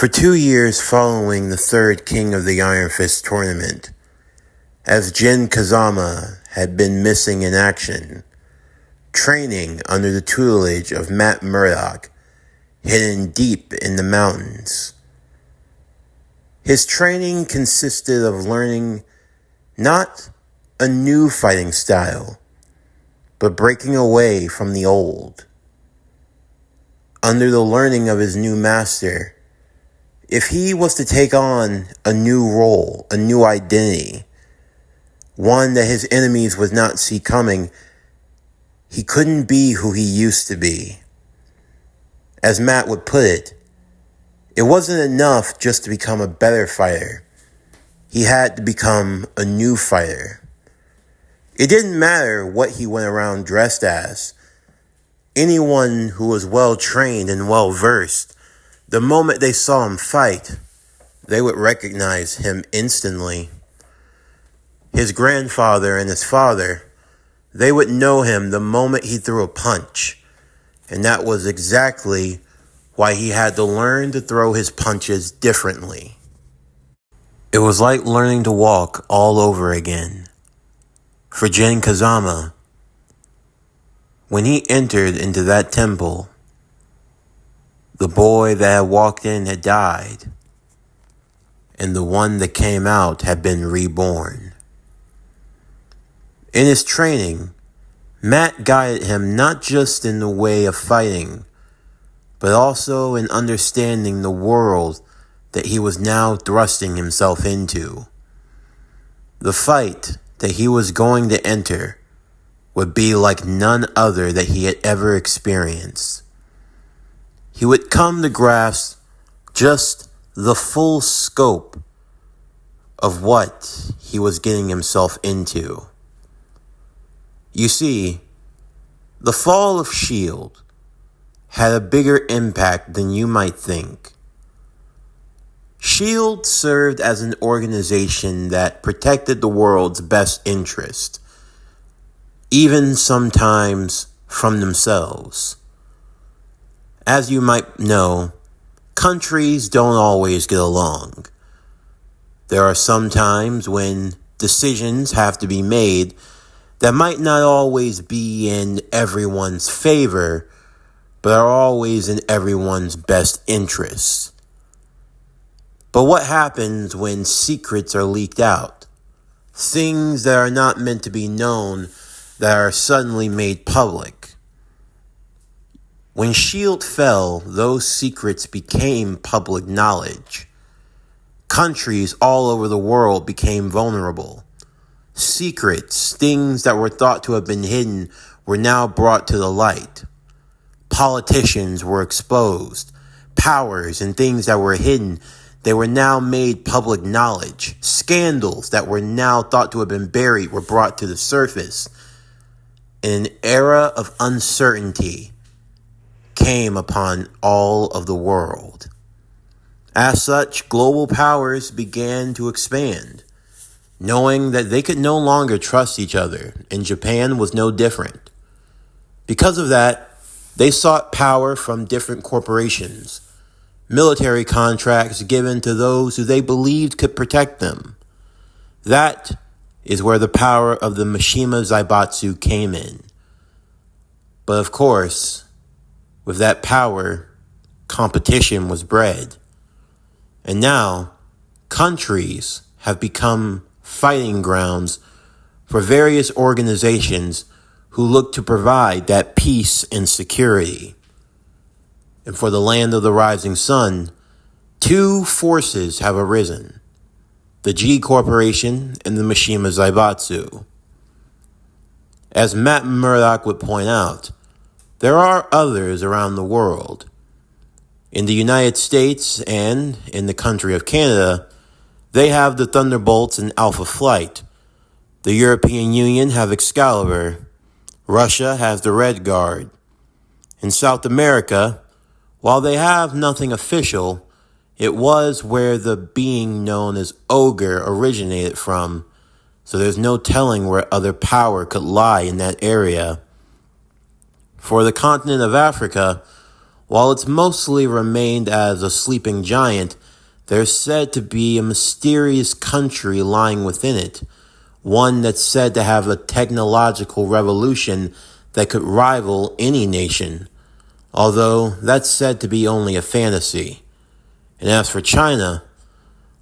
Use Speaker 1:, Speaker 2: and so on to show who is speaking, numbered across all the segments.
Speaker 1: For 2 years following the third King of the Iron Fist tournament, as Jin Kazama had been missing in action, training under the tutelage of Matt Murdock, hidden deep in the mountains. His training consisted of learning not a new fighting style, but breaking away from the old. Under the learning of his new master, if he was to take on a new role, a new identity, one that his enemies would not see coming, he couldn't be who he used to be. As Matt would put it wasn't enough just to become a better fighter. He had to become a new fighter. It didn't matter what he went around dressed as. Anyone who was well trained and well versed, the moment they saw him fight, they would recognize him instantly. His grandfather and his father, they would know him the moment he threw a punch. And that was exactly why he had to learn to throw his punches differently. It was like learning to walk all over again. For Jin Kazama, when he entered into that temple, the boy that had walked in had died, and the one that came out had been reborn. In his training, Matt guided him not just in the way of fighting, but also in understanding the world that he was now thrusting himself into. The fight that he was going to enter would be like none other that he had ever experienced. He would come to grasp just the full scope of what he was getting himself into. You see, the fall of S.H.I.E.L.D. had a bigger impact than you might think. S.H.I.E.L.D. served as an organization that protected the world's best interest, even sometimes from themselves. As you might know, countries don't always get along. There are some times when decisions have to be made that might not always be in everyone's favor, but are always in everyone's best interest. But what happens when secrets are leaked out? Things that are not meant to be known that are suddenly made public. When S.H.I.E.L.D. fell, those secrets became public knowledge. Countries all over the world became vulnerable. Secrets, things that were thought to have been hidden, were now brought to the light. Politicians were exposed. Powers and things that were hidden, they were now made public knowledge. Scandals that were now thought to have been buried were brought to the surface. And an era of uncertainty came upon all of the world. As such, global powers began to expand, knowing that they could no longer trust each other, and Japan was no different. Because of that, they sought power from different corporations, military contracts given to those who they believed could protect them. That is where the power of the Mishima Zaibatsu came in. But of course, with that power, competition was bred. And now, countries have become fighting grounds for various organizations who look to provide that peace and security. And for the land of the rising sun, two forces have arisen: the G Corporation and the Mishima Zaibatsu. As Matt Murdock would point out, there are others around the world. In the United States and in the country of Canada, they have the Thunderbolts and Alpha Flight. The European Union have Excalibur. Russia has the Red Guard. In South America, while they have nothing official, it was where the being known as Ogre originated from, so there's no telling where other power could lie in that area. For the continent of Africa, While it's mostly remained as a sleeping giant, there's said to be a mysterious country lying within it, one that's said to have a technological revolution that could rival any nation, although that's said to be only a fantasy. And as for China,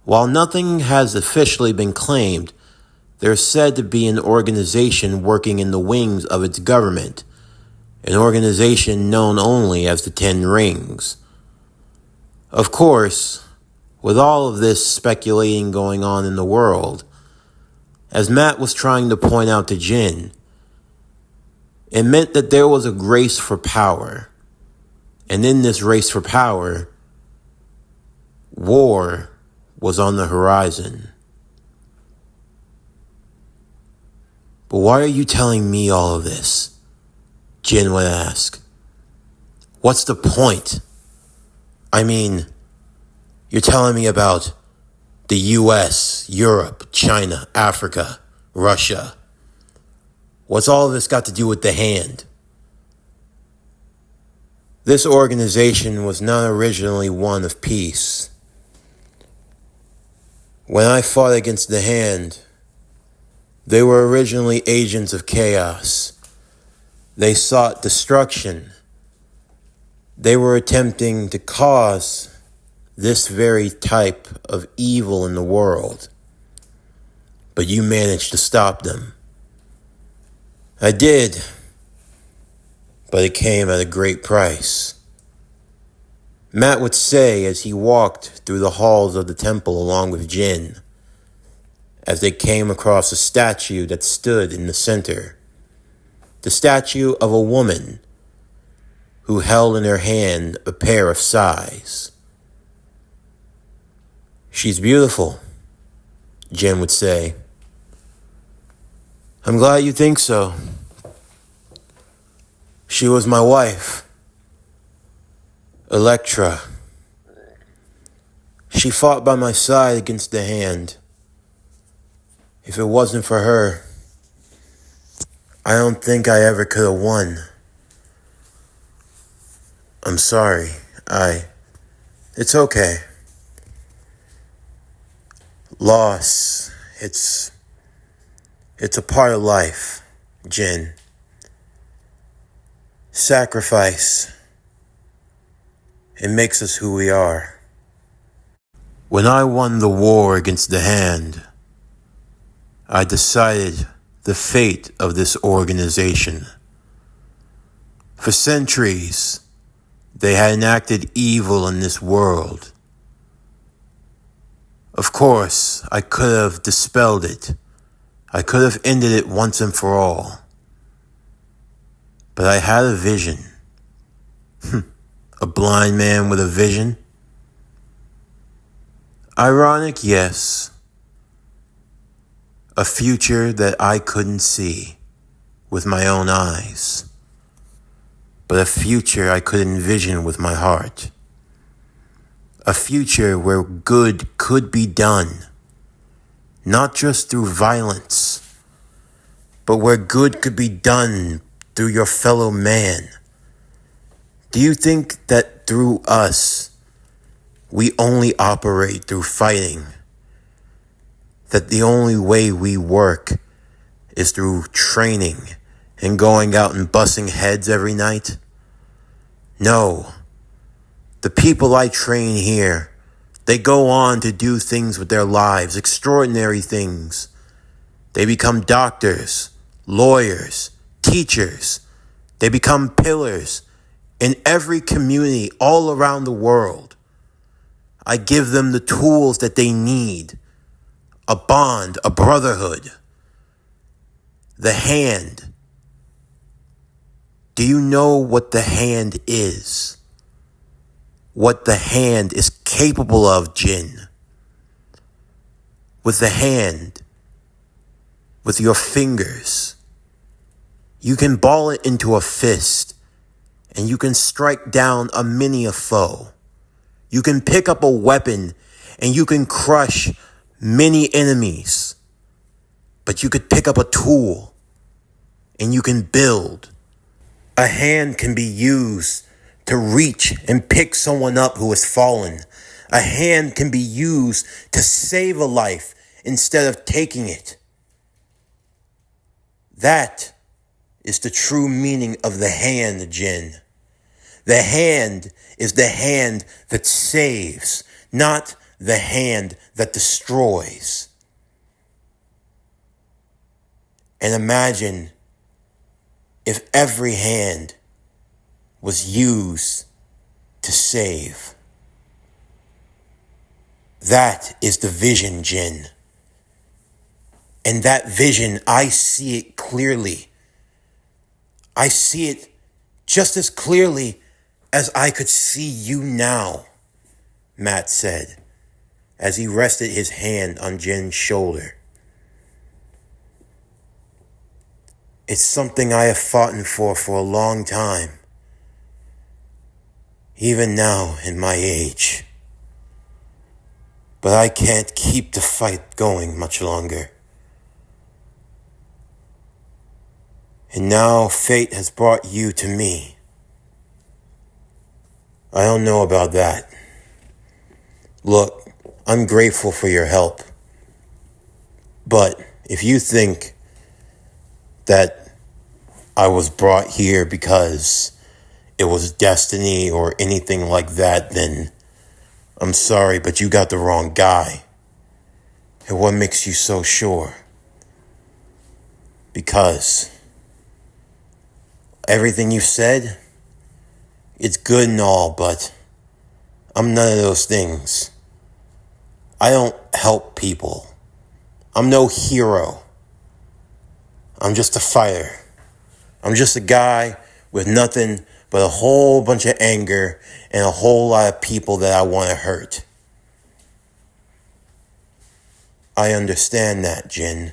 Speaker 1: while nothing has officially been claimed, there's said to be an organization working in the wings of its government, an organization known only as the Ten Rings. Of course, with all of this speculating going on in the world, as Matt was trying to point out to Jin, it meant that there was a race for power. And in this race for power, war was on the horizon. But why are you telling me all of this? Jin would ask. What's the point? I mean, you're telling me about the US, Europe, China, Africa, Russia. What's all of this got to do with the Hand? This organization was not originally one of peace. When I fought against the Hand, they were originally agents of chaos. They sought destruction. They were attempting to cause this very type of evil in the world. But you managed to stop them. I did, but it came at a great price. Matt would say as he walked through the halls of the temple along with Jin, as they came across a statue that stood in the center. The statue of a woman who held in her hand a pair of sais. She's beautiful, Jin would say. I'm glad you think so. She was my wife, Electra. She fought by my side against the Hand. If it wasn't for her, I don't think I ever could have won. I'm sorry. It's okay. Loss, it's a part of life, Jin. Sacrifice, it makes us who we are. When I won the war against the Hand, I decided the fate of this organization. For centuries, they had enacted evil in this world. Of course, I could have dispelled it. I could have ended it once and for all. But I had a vision. A blind man with a vision? Ironic, yes. A future that I couldn't see with my own eyes, but a future I could envision with my heart. A future where good could be done, not just through violence, but where good could be done through your fellow man. Do you think that through us, we only operate through fighting? That the only way we work is through training and going out and busting heads every night? No. The people I train here, they go on to do things with their lives, extraordinary things. They become doctors, lawyers, teachers. They become pillars in every community all around the world. I give them the tools that they need. A bond, a brotherhood. The Hand. Do you know what the Hand is? What the Hand is capable of, Jin? With the Hand, with your fingers, you can ball it into a fist and you can strike down a many foe. You can pick up a weapon and you can crush many enemies. But you could pick up a tool and you can build. A hand can be used to reach and pick someone up who has fallen. A hand can be used to save a life instead of taking it. That is the true meaning of the hand, Jin. The hand is the hand that saves, not the hand that destroys. And imagine if every hand was used to save. That is the vision, Jin. And that vision, I see it clearly. I see it just as clearly as I could see you now, Matt said, as he rested his hand on Jin's shoulder. It's something I have fought for a long time, even now in my age. But I can't keep the fight going much longer. And now fate has brought you to me. I don't know about that. Look, I'm grateful for your help. But if you think that I was brought here because it was destiny or anything like that, then I'm sorry, but you got the wrong guy. And what makes you so sure? Because everything you said, it's good and all, but I'm none of those things. I don't help people. I'm no hero. I'm just a fighter. I'm just a guy with nothing but a whole bunch of anger and a whole lot of people that I want to hurt. I understand that, Jin.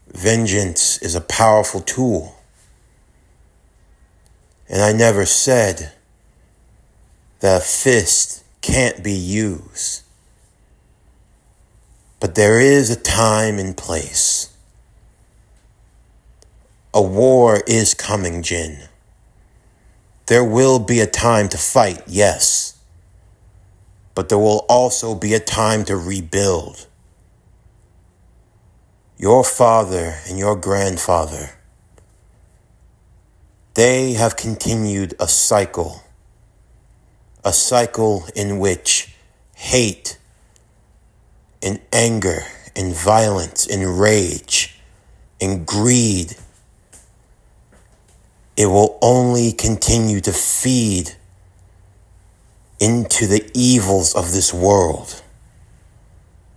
Speaker 1: Vengeance is a powerful tool. And I never said that a fist can't be used. But there is a time and place. A war is coming, Jin. There will be a time to fight, yes. But there will also be a time to rebuild. Your father and your grandfather, they have continued a cycle in which hate and anger and violence and rage and greed, it will only continue to feed into the evils of this world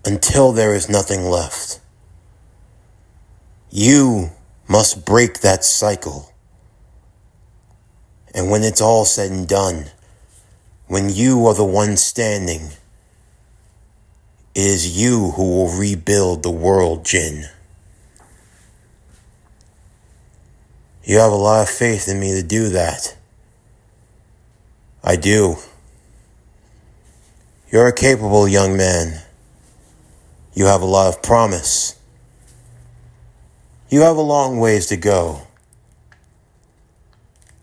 Speaker 1: until there is nothing left. You must break that cycle. And when it's all said and done, when you are the one standing, it is you who will rebuild the world, Jin. You have a lot of faith in me to do that. I do. You're a capable young man. You have a lot of promise. You have a long ways to go.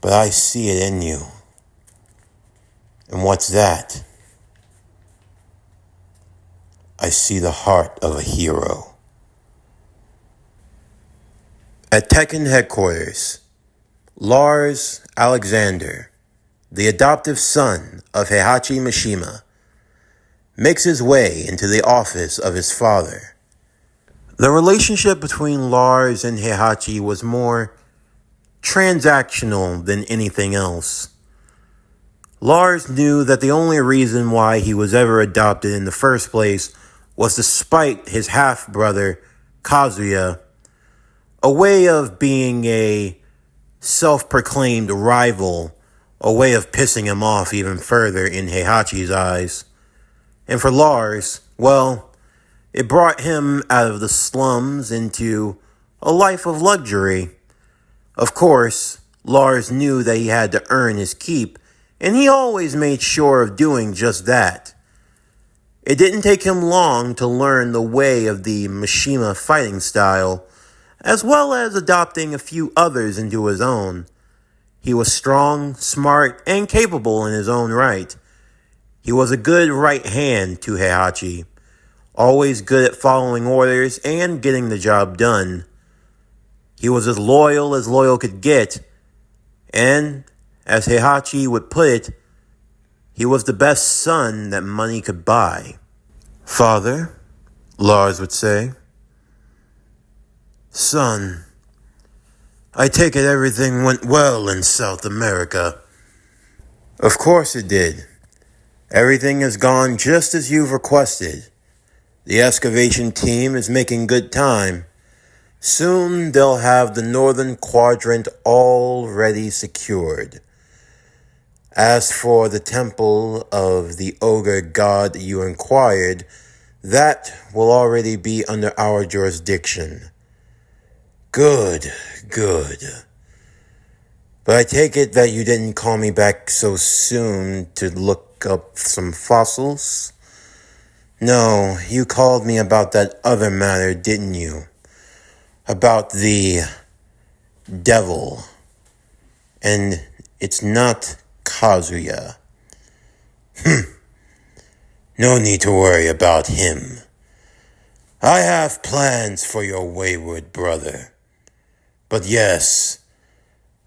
Speaker 1: But I see it in you. And what's that? I see the heart of a hero. At Tekken headquarters, Lars Alexander, the adoptive son of Heihachi Mishima, makes his way into the office of his father. The relationship between Lars and Heihachi was more transactional than anything else. Lars knew that the only reason why he was ever adopted in the first place was to spite his half-brother, Kazuya, a way of being a self-proclaimed rival, a way of pissing him off even further in Heihachi's eyes. And for Lars, well, it brought him out of the slums into a life of luxury. Of course, Lars knew that he had to earn his keep, and he always made sure of doing just that. It didn't take him long to learn the way of the Mishima fighting style, as well as adopting a few others into his own. He was strong, smart, and capable in his own right. He was a good right hand to Heihachi, always good at following orders and getting the job done. He was as loyal could get, and, as Heihachi would put it, he was the best son that money could buy. "Father," Lars would say, "Son, I take it everything went well in South America." Of course it did. Everything has gone just as you've requested. The excavation team is making good time. Soon they'll have the northern quadrant already secured. As for the temple of the ogre god you inquired, that will already be under our jurisdiction. Good. But I take it that you didn't call me back so soon to look up some fossils? No, you called me about that other matter, didn't you? About the devil. And it's not Kazuya. No need to worry about him. I have plans for your wayward brother. But yes,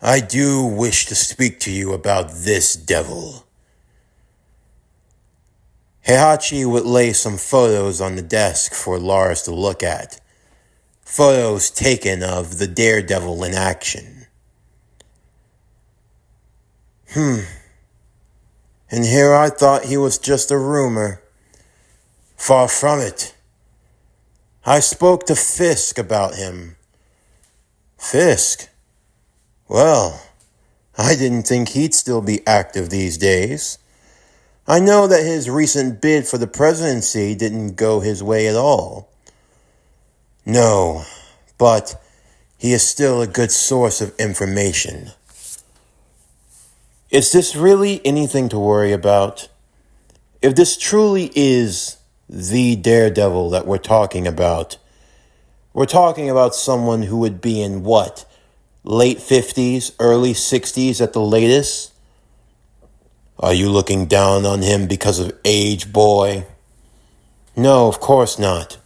Speaker 1: I do wish to speak to you about this devil. Heihachi would lay some photos on the desk for Lars to look at. Photos taken of the Daredevil in action. And here I thought he was just a rumor. Far from it. I spoke to Fisk about him. Fisk? Well, I didn't think he'd still be active these days. I know that his recent bid for the presidency didn't go his way at all. No, but he is still a good source of information. Is this really anything to worry about? If this truly is the Daredevil that we're talking about someone who would be in what? Late 50s, early 60s at the latest? Are you looking down on him because of age, boy? No, of course not.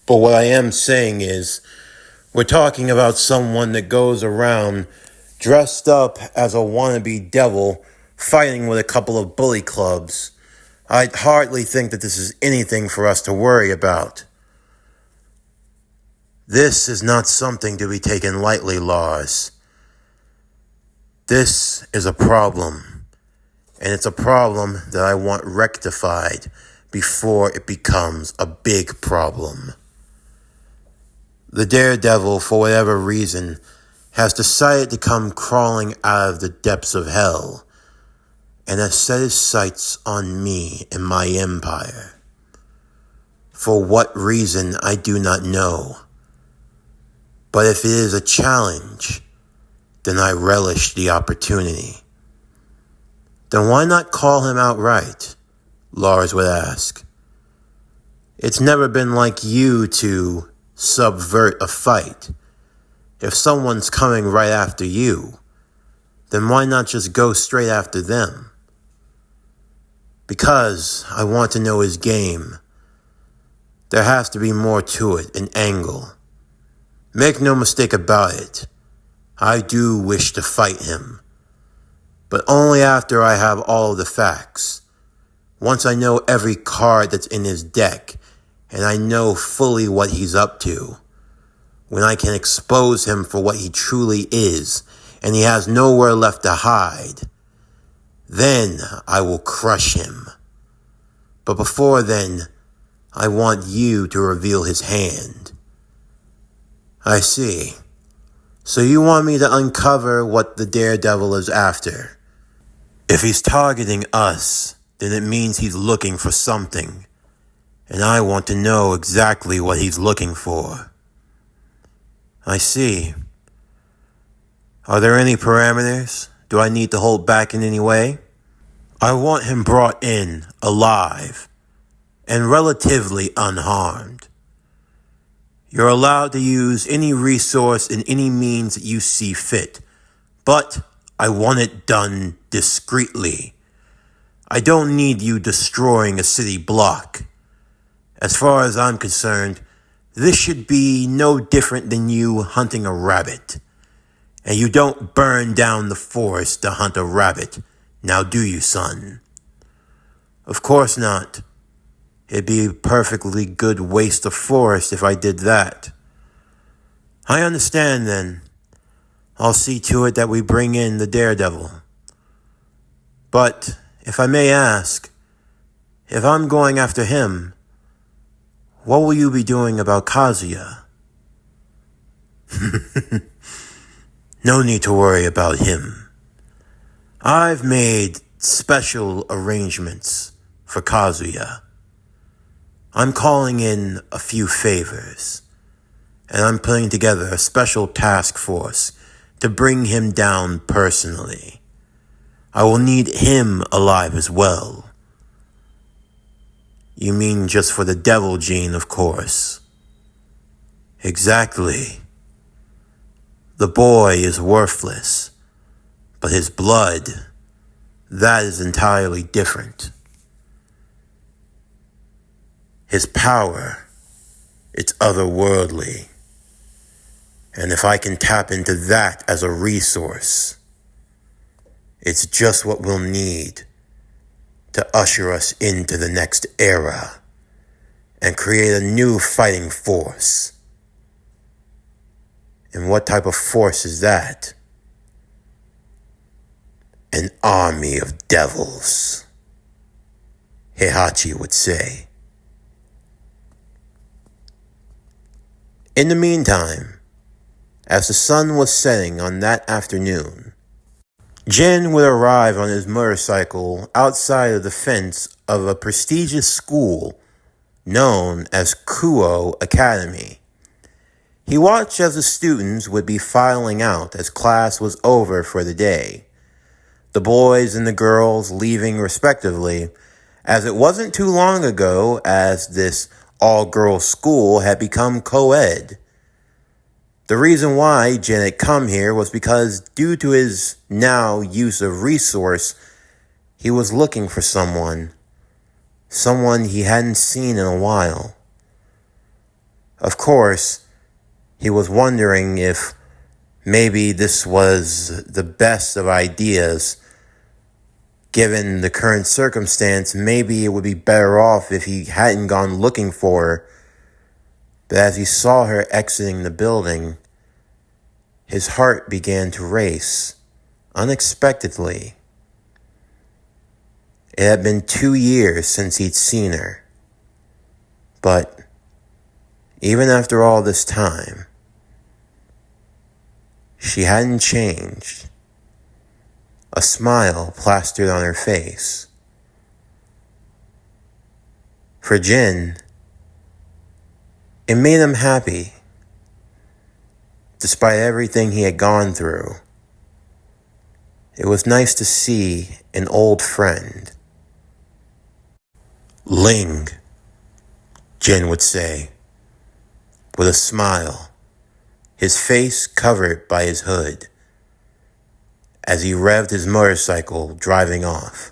Speaker 1: But what I am saying is, we're talking about someone that goes around dressed up as a wannabe devil, fighting with a couple of bully clubs. I'd hardly think that this is anything for us to worry about. This is not something to be taken lightly, Lars. This is a problem, and it's a problem that I want rectified before it becomes a big problem. The Daredevil, for whatever reason, has decided to come crawling out of the depths of hell and has set his sights on me and my empire. For what reason, I do not know. But if it is a challenge, then I relish the opportunity. Then why not call him outright? Lars would ask. It's never been like you to subvert a fight. If someone's coming right after you, then why not just go straight after them? Because I want to know his game. There has to be more to it, an angle. Make no mistake about it. I do wish to fight him. But only after I have all of the facts. Once I know every card that's in his deck, and I know fully what he's up to. When I can expose him for what he truly is, and he has nowhere left to hide, then I will crush him. But before then, I want you to reveal his hand. I see. So you want me to uncover what the Daredevil is after. If he's targeting us, then it means he's looking for something. And I want to know exactly what he's looking for. I see. Are there any parameters? Do I need to hold back in any way? I want him brought in, alive, and relatively unharmed. You're allowed to use any resource and any means that you see fit, but I want it done discreetly. I don't need you destroying a city block. As far as I'm concerned, this should be no different than you hunting a rabbit. And you don't burn down the forest to hunt a rabbit, now do you, son? Of course not. It'd be a perfectly good waste of forest if I did that. I understand then. I'll see to it that we bring in the Daredevil. But, if I may ask, if I'm going after him, what will you be doing about Kazuya? No need to worry about him. I've made special arrangements for Kazuya. I'm calling in a few favors, and I'm putting together a special task force to bring him down personally. I will need him alive as well. You mean just for the devil gene, of course. Exactly. The boy is worthless, but his blood, that is entirely different. His power, it's otherworldly. And if I can tap into that as a resource, it's just what we'll need to usher us into the next era and create a new fighting force. And what type of force is that? An army of devils, Heihachi would say. In the meantime, as the sun was setting on that afternoon, Jin would arrive on his motorcycle outside of the fence of a prestigious school known as Kuo Academy. He watched as the students would be filing out as class was over for the day, the boys and the girls leaving respectively, as it wasn't too long ago as this all-girls school had become co-ed. The reason why Jin had come here was because due to his now use of resource, he was looking for someone he hadn't seen in a while. Of course, he was wondering if maybe this was the best of ideas. Given the current circumstance, maybe it would be better off if he hadn't gone looking for her. But as he saw her exiting the building, his heart began to race, unexpectedly. It had been 2 years since he'd seen her. But even after all this time, she hadn't changed. A smile plastered on her face. For Jin, it made him happy. Despite everything he had gone through, it was nice to see an old friend. Ling, Jin would say, with a smile, his face covered by his hood, as he revved his motorcycle driving off.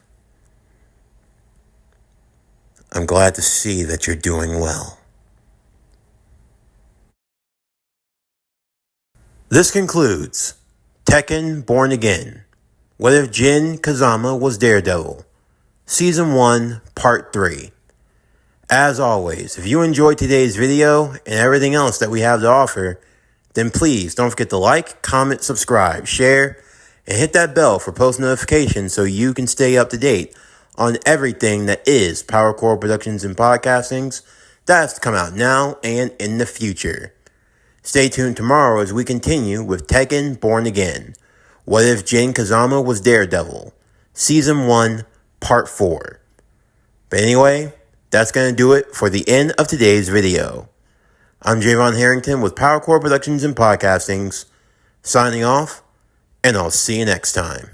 Speaker 1: I'm glad to see that you're doing well. This concludes Tekken Born Again. What if Jin Kazama was Daredevil? Season 1, Part 3. As always, if you enjoyed today's video and everything else that we have to offer, then please don't forget to like, comment, subscribe, share, and hit that bell for post notifications so you can stay up to date on everything that is PowerCore Productions and Podcastings that has to come out now and in the future. Stay tuned tomorrow as we continue with Tekken Born Again. What if Jin Kazama was Daredevil? Season 1, Part 4. But anyway, that's going to do it for the end of today's video. I'm Javon Harrington with PowerCore Productions and Podcastings, signing off, and I'll see you next time.